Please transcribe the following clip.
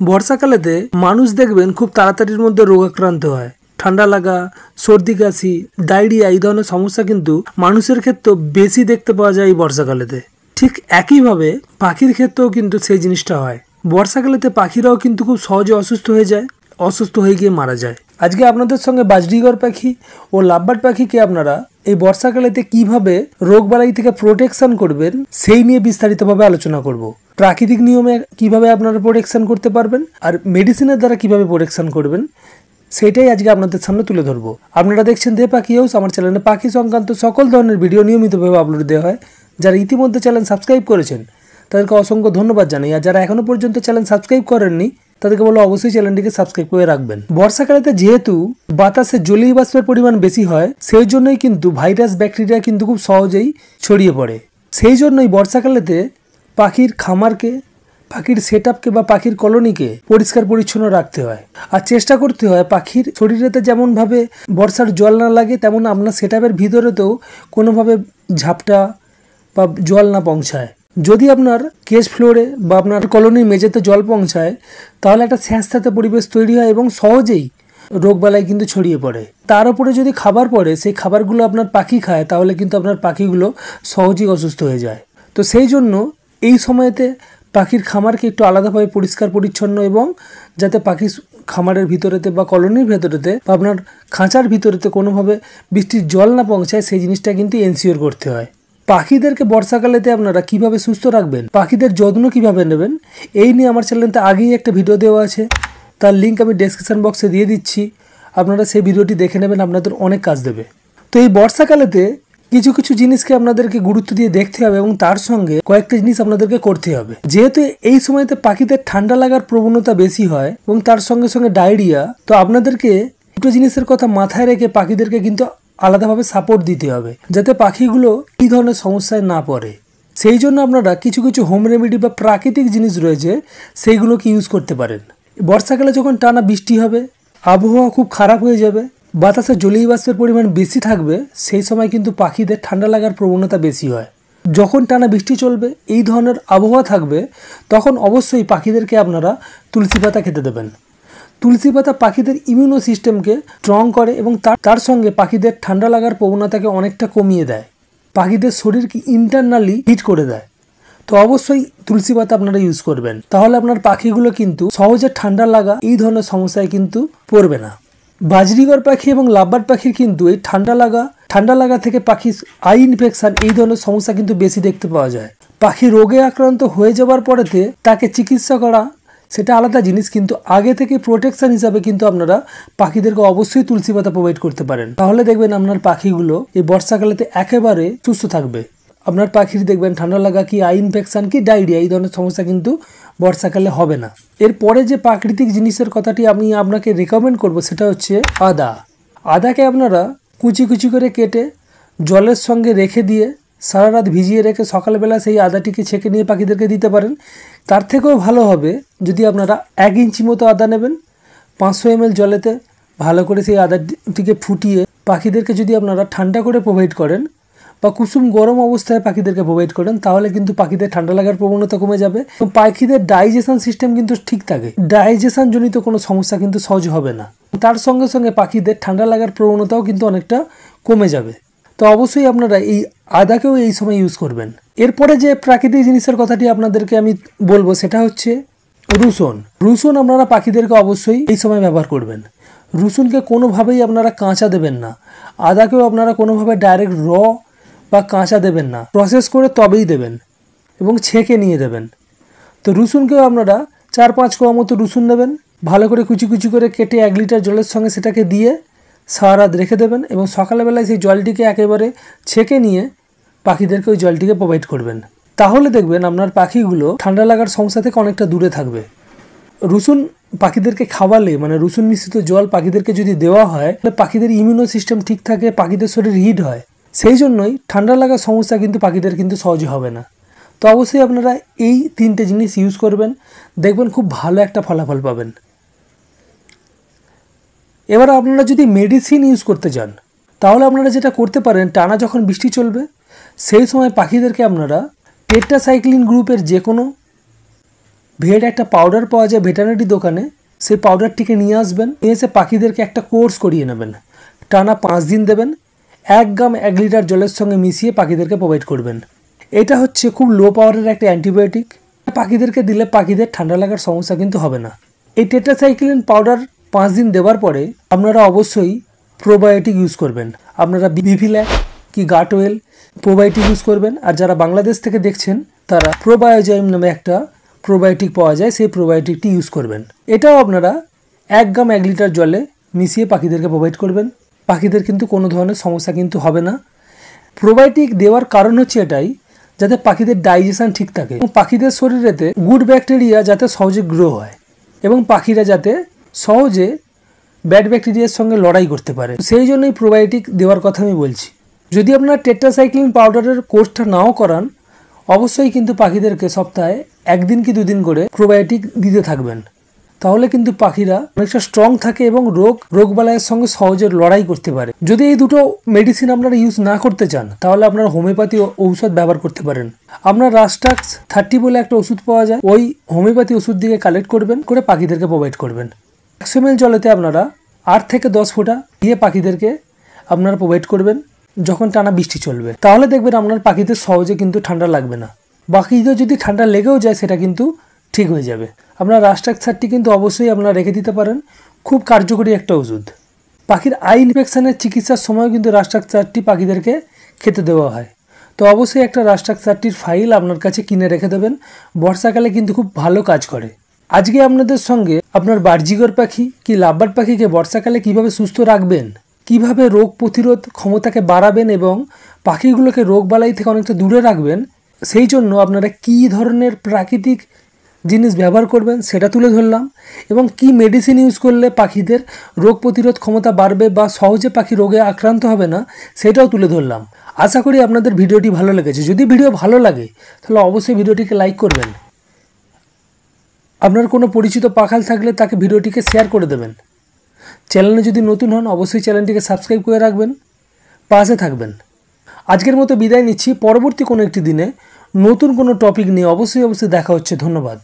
বর্ষাকালেতে মানুষ দেখবেন খুব তাড়াতাড়ির মধ্যে রোগাক্রান্ত হয়। ঠান্ডা লাগা, সর্দি কাশি, ডায়রিয়া এই ধরনের সমস্যা কিন্তু মানুষের ক্ষেত্রেও বেশি দেখতে পাওয়া যায় এই বর্ষাকালেতে। ঠিক একইভাবে পাখির ক্ষেত্রেও কিন্তু সেই জিনিসটা হয়। বর্ষাকালেতে পাখিরাও কিন্তু খুব সহজে অসুস্থ হয়ে গিয়ে মারা যায়। আজকে আপনাদের সঙ্গে বাজরিগর পাখি ও লাভবার্ড পাখিকে আপনারা এই বর্ষাকালেতে কিভাবে রোগবালাই থেকে প্রোটেকশন করবেন সেই নিয়ে বিস্তারিতভাবে আলোচনা করব। প্রাকৃতিক নিয়মে কিভাবে আপনারা প্রোটেকশন করতে পারবেন আর মেডিসিনের দ্বারা কিভাবে প্রোটেকশন করবেন সেটাই আজকে আপনাদের সামনে তুলে ধরবো। আপনারা দেখছেন দে পাখি হাউস। আমার চ্যানেলে পাখি সংক্রান্ত সকল ধরনের ভিডিও নিয়মিতভাবে আপলোড দেওয়া হয়। যারা ইতিমধ্যে চ্যানেল সাবস্ক্রাইব করেছেন তাদেরকে অসংখ্য ধন্যবাদ জানাই, আর যারা এখনো পর্যন্ত চ্যানেল সাবস্ক্রাইব করেননি তাদেরকে বলো অবশ্যই চ্যানেলটিকে সাবস্ক্রাইব করে রাখবেন। বর্ষাকালেতে যেহেতু বাতাসে জলীয় বাষ্পের পরিমাণ বেশি হয় সেই জন্যই কিন্তু ভাইরাস ব্যাকটেরিয়া কিন্তু খুব সহজেই ছড়িয়ে পড়ে। সেই জন্যই বর্ষাকালেতে পাখির খামারকে, পাখির সেটআপকে বা পাখির কলোনিকে পরিষ্কার পরিচ্ছন্ন রাখতে হয়। আর চেষ্টা করতে হয় পাখির শরীরেতে যেমনভাবে বর্ষার জল না লাগে তেমন আপনার সেটআপের ভিতরেতেও কোনোভাবে ঝাপটা বা জল না পৌঁছায়। যদি আপনার কেজ ফ্লোরে বা আপনার কলোনির মেঝেতে জল পৌঁছায় তাহলে একটা স্যাঁতস্যাঁতে পরিবেশ তৈরি হয় এবং সহজেই রোগবালাই কিন্তু ছড়িয়ে পড়ে। তার উপরে যদি খাবার পড়ে সেই খাবারগুলো আপনার পাখি খায় তাহলে কিন্তু আপনার পাখিগুলো সহজেই অসুস্থ হয়ে যায়। তো সেই জন্য এই সময়তে পাখির খামারকে একটু আলাদাভাবে পরিষ্কার পরিচ্ছন্ন এবং যাতে পাখির খামারের ভিতরেতে বা কলোনির ভেতরেতে বা আপনার খাঁচার ভিতরেতে কোনোভাবে বৃষ্টির জল না পৌঁছায় সেই জিনিসটা কিন্তু এনশিওর করতে হয়। পাখিদেরকে বর্ষাকালেতে আপনারা কিভাবে সুস্থ রাখবেন, পাখিদের যত্ন কিভাবে নেবেন এই নিয়ে আমার চ্যানেলতে আগেই একটা ভিডিও দেওয়া আছে, তার লিঙ্ক আমি ডেসক্রিপশন বক্সে দিয়ে দিচ্ছি। আপনারা সেই ভিডিওটি দেখে নেবেন, আপনাদের অনেক কাজ দেবে। তো এই বর্ষাকালেতে কিছু কিছু জিনিসকে আপনাদেরকে গুরুত্ব দিয়ে দেখতে হবে এবং তার সঙ্গে কয়েকটা জিনিস আপনাদেরকে করতে হবে। যেহেতু এই সময়তে পাখিদের ঠান্ডা লাগার প্রবণতা বেশি হয় এবং তার সঙ্গে সঙ্গে ডায়রিয়া, তো আপনাদেরকে দুটো জিনিসের কথা মাথায় রেখে পাখিদেরকে কিন্তু আলাদাভাবে সাপোর্ট দিতে হবে যাতে পাখিগুলো এই ধরনের সমস্যায় না পড়ে। সেই জন্য আপনারা কিছু কিছু হোম রেমেডি বা প্রাকৃতিক জিনিস রয়েছে সেইগুলোকে ইউজ করতে পারেন। বর্ষাকালে যখন টানা বৃষ্টি হবে, আবহাওয়া খুব খারাপ হয়ে যাবে, বাতাসে জলীয় বাষ্পের পরিমাণ বেশি থাকবে, সেই সময় কিন্তু পাখিদের ঠান্ডা লাগার প্রবণতা বেশি হয়। যখন টানা বৃষ্টি চলবে, এই ধরনের আবহাওয়া থাকবে, তখন অবশ্যই পাখিদেরকে আপনারা তুলসী পাতা খেতে দেবেন। তুলসী পাতা পাখিদের ইমিউনো সিস্টেমকে স্ট্রং করে এবং তার সঙ্গে পাখিদের ঠান্ডা লাগার প্রবণতাকে অনেকটা কমিয়ে দেয়, পাখিদের শরীরকে ইন্টারনালি হিট করে দেয়। তো অবশ্যই তুলসী পাতা আপনারা ইউজ করবেন, তাহলে আপনার পাখিগুলো কিন্তু সহজে ঠান্ডা লাগা এই ধরনের সমস্যায় কিন্তু পড়বে না। বাজরিগর পাখি এবং লাভবার্ড পাখির কিন্তু এই ঠান্ডা লাগা থেকে পাখির আই ইনফেকশন এই ধরনের সমস্যা কিন্তু বেশি দেখতে পাওয়া যায়। পাখি রোগে আক্রান্ত হয়ে যাওয়ার পরেতে তাকে চিকিৎসা করা সেটা আলাদা জিনিস, কিন্তু আগে থেকে প্রোটেকশন হিসাবে কিন্তু আপনারা পাখিদেরকে অবশ্যই তুলসী পাতা প্রোভাইড করতে পারেন। তাহলে দেখবেন আপনার পাখিগুলো এই বর্ষাকালেতে একেবারে সুস্থ থাকবে। আপনার পাখির দেখবেন ঠান্ডা লাগা কি আই ইনফেকশন কি ডায়রিয়া এই ধরনের সমস্যা কিন্তু বর্ষাকালে হবে না। এরপরে যে প্রাকৃতিক জিনিসের কথাটি আমি আপনাকে রেকমেন্ড করব সেটা হচ্ছে আদা। আদাকে আপনারা কুচি কুচি করে কেটে জলের সঙ্গে রেখে দিয়ে সারা রাত ভিজিয়ে রেখে সকালবেলা সেই আদাটিকে ছেঁকে নিয়ে পাখিদেরকে দিতে পারেন। তার থেকেও ভালো হবে যদি আপনারা 1 ইঞ্চি মতো আদা নেবেন, 500 ml জলেতে ভালো করে সেই আদাটিকে ফুটিয়ে পাখিদেরকে যদি আপনারা ঠান্ডা করে প্রোভাইড করেন বা কুসুম গরম অবস্থায় পাখিদেরকে প্রোভাইড করেন তাহলে কিন্তু পাখিদের ঠান্ডা লাগার প্রবণতা কমে যাবে এবং পাখিদের ডাইজেশন সিস্টেম কিন্তু ঠিক থাকে। ডাইজেশন জনিত কোনো সমস্যা কিন্তু সহজ হবে না। তার সঙ্গে সঙ্গে পাখিদের ঠান্ডা লাগার প্রবণতাও কিন্তু অনেকটা কমে যাবে। তো অবশ্যই আপনারা এই আদাকেও এই সময় ইউজ করবেন। এরপরে যে প্রাকৃতিক জিনিসের কথাটি আপনাদেরকে আমি বলবো সেটা হচ্ছে রসুন। রসুন আপনারা পাখিদেরকে অবশ্যই এই সময় ব্যবহার করবেন। রসুনকে কোনোভাবেই আপনারা কাঁচা দেবেন না, আদাকেও আপনারা কোনোভাবে ডাইরেক্ট র বা কাঁচা দেবেন না, প্রসেস করে তবেই দেবেন এবং ছেঁকে নিয়ে দেবেন। তো রসুনকেও আপনারা 4-5 কোয়া মতো রসুন নেবেন, ভালো করে কুচি কুচি করে কেটে 1 লিটার জলের সঙ্গে সেটাকে দিয়ে সারা রাত রেখে দেবেন এবং সকালবেলায় সেই জলটিকে একেবারে ছেঁকে নিয়ে পাখিদেরকে ওই জলটিকে প্রোভাইড করবেন। তাহলে দেখবেন আপনার পাখিগুলো ঠান্ডা লাগার সমস্যা থেকে অনেকটা দূরে থাকবে। রসুন পাখিদেরকে খাওয়ালে মানে রসুন মিশ্রিত জল পাখিদেরকে যদি দেওয়া হয় তাহলে পাখিদের ইমিউনো সিস্টেম ঠিক থাকে, পাখিদের শরীর হিট হয়। সেই জন্যই ঠান্ডা লাগার সমস্যা কিন্তু পাখিদের কিন্তু সহজে হবে না। তো অবশ্যই আপনারা এই 3টে জিনিস ইউজ করবেন, দেখবেন খুব ভালো একটা ফলাফল পাবেন। এবার আপনারা যদি মেডিসিন ইউজ করতে চান তাহলে আপনারা যেটা করতে পারেন, টানা যখন বৃষ্টি চলবে সেই সময় পাখিদেরকে আপনারা টেট্রাসাইক্লিন গ্রুপের যে কোনো ভিএড একটা পাউডার পাওয়া যায় ভেটেরিনারি দোকানে, সেই পাউডারটিকে নিয়ে আসবেন, নিয়ে এসে পাখিদেরকে একটা কোর্স করিয়ে নেবেন। টানা 5 দিন দেবেন, 1 গ্রাম 1 লিটার জলের সঙ্গে মিশিয়ে পাখিদেরকে প্রোভাইড করবেন। এটা হচ্ছে খুব লো পাওয়ারের একটা অ্যান্টিবায়োটিক। পাখিদেরকে দিলে পাখিদের ঠান্ডা লাগার সমস্যা কিন্তু হবে না। এই টেট্রাসাইক্লিন পাউডার 5 দিন দেওয়ার পরে আপনারা অবশ্যই প্রোবায়োটিক ইউজ করবেন। আপনারা বিভিল্যাক কি গাটওয়েল প্রোবায়োটিক ইউজ করবেন। আর যারা বাংলাদেশ থেকে দেখছেন তারা প্রোবায়োজয়েম নামে একটা প্রোবায়োটিক পাওয়া যায়, সেই প্রোবায়োটিকটি ইউজ করবেন। এটাও আপনারা 1 গ্রাম 1 লিটার জলে মিশিয়ে পাখিদেরকে প্রোভাইড করবেন। পাখিদের কিন্তু কোনো ধরনের সমস্যা কিন্তু হবে না। প্রোবায়োটিক দেওয়ার কারণ হচ্ছে এটাই, যাতে পাখিদের ডাইজেশন ঠিক থাকে এবং পাখিদের শরীরেতে গুড ব্যাকটেরিয়া যাতে সহজে গ্রো হয় এবং পাখিরা যাতে সহজে ব্যাড ব্যাকটেরিয়ার সঙ্গে লড়াই করতে পারে। সেই জন্যই প্রোবায়োটিক দেওয়ার কথা আমি বলছি। যদি আপনারা টেট্রাসাইক্লিন পাউডারের কোর্সটা নাও করান, অবশ্যই কিন্তু পাখিদেরকে সপ্তাহে 1 দিন কি 2 দিন করে প্রোবায়োটিক দিতে থাকবেন। তাহলে কিন্তু পাখিরা অনেকটা স্ট্রং থাকে এবং রোগবালাইয়ের সঙ্গে সহজে লড়াই করতে পারে। যদি এই দুটো মেডিসিন আপনারা ইউজ না করতে চান, তাহলে আপনারা হোমিওপ্যাথি ঔষধ ব্যবহার করতে পারেন। আপনার রাস্টাক্স 30 বলে একটা ওষুধ পাওয়া যায়, ওই হোমিওপ্যাথি ওষুধ দিয়ে কালেক্ট করবেন, করে পাখিদেরকে প্রোভাইড করবেন। 100 ml জলেতে আপনারা 8 থেকে 10 ফোঁটা দিয়ে পাখিদেরকে আপনারা প্রোভাইড করবেন যখন টানা বৃষ্টি চলবে। তাহলে দেখবেন আপনার পাখিদের সহজে কিন্তু ঠান্ডা লাগবে না। বাকিদের যদি ঠান্ডা লেগেও যায় সেটা কিন্তু ঠিক হয়ে যাবে। আপনার রাস্টাক্স 30 কিন্তু অবশ্যই আপনারা রেখে দিতে পারেন, খুব কার্যকরী একটা ওষুধ। পাখির আই ইনফেকশনের চিকিৎসার সময় কিন্তু রাস্টাক্স 30 পাখিদেরকে খেতে দেওয়া হয়। তো অবশ্যই একটা রাস্টাক্স 30 ফাইল আপনার কাছে কিনে রেখে দেবেন, বর্ষাকালে কিন্তু খুব ভালো কাজ করে। আজকে আপনাদের সঙ্গে আপনার বার্জিগর পাখি কি লাভবার্ড পাখিকে বর্ষাকালে কিভাবে সুস্থ রাখবেন, কিভাবে রোগ প্রতিরোধ ক্ষমতাকে বাড়াবেন এবং পাখিগুলোকে রোগবালাই থেকে অনেকটা দূরে রাখবেন, সেই জন্য আপনারা কী ধরনের প্রাকৃতিক জিনিস ব্যবহার করবেন সেটা তুলে ধরলাম এবং কি মেডিসিন ইউজ করলে পাখিদের রোগ প্রতিরোধ ক্ষমতা বাড়বে বা সহজে পাখি রোগে আক্রান্ত হবে না সেটাও তুলে ধরলাম। আশা করি আপনাদের ভিডিওটি ভালো লেগেছে। যদি ভিডিও ভালো লাগে তাহলে অবশ্যই ভিডিওটিকে লাইক করবেন। আপনার কোনো পরিচিত পাখাল থাকলে তাকে ভিডিওটিকে শেয়ার করে দেবেন। চ্যানেলে যদি নতুন হন অবশ্যই চ্যানেলটিকে সাবস্ক্রাইব করে রাখবেন, পাশে থাকবেন। আজকের মতো বিদায় নিচ্ছি। পরবর্তী কোনো একটি দিনে নতুন কোনো টপিক নিয়ে অবশ্যই দেখা হচ্ছে। ধন্যবাদ।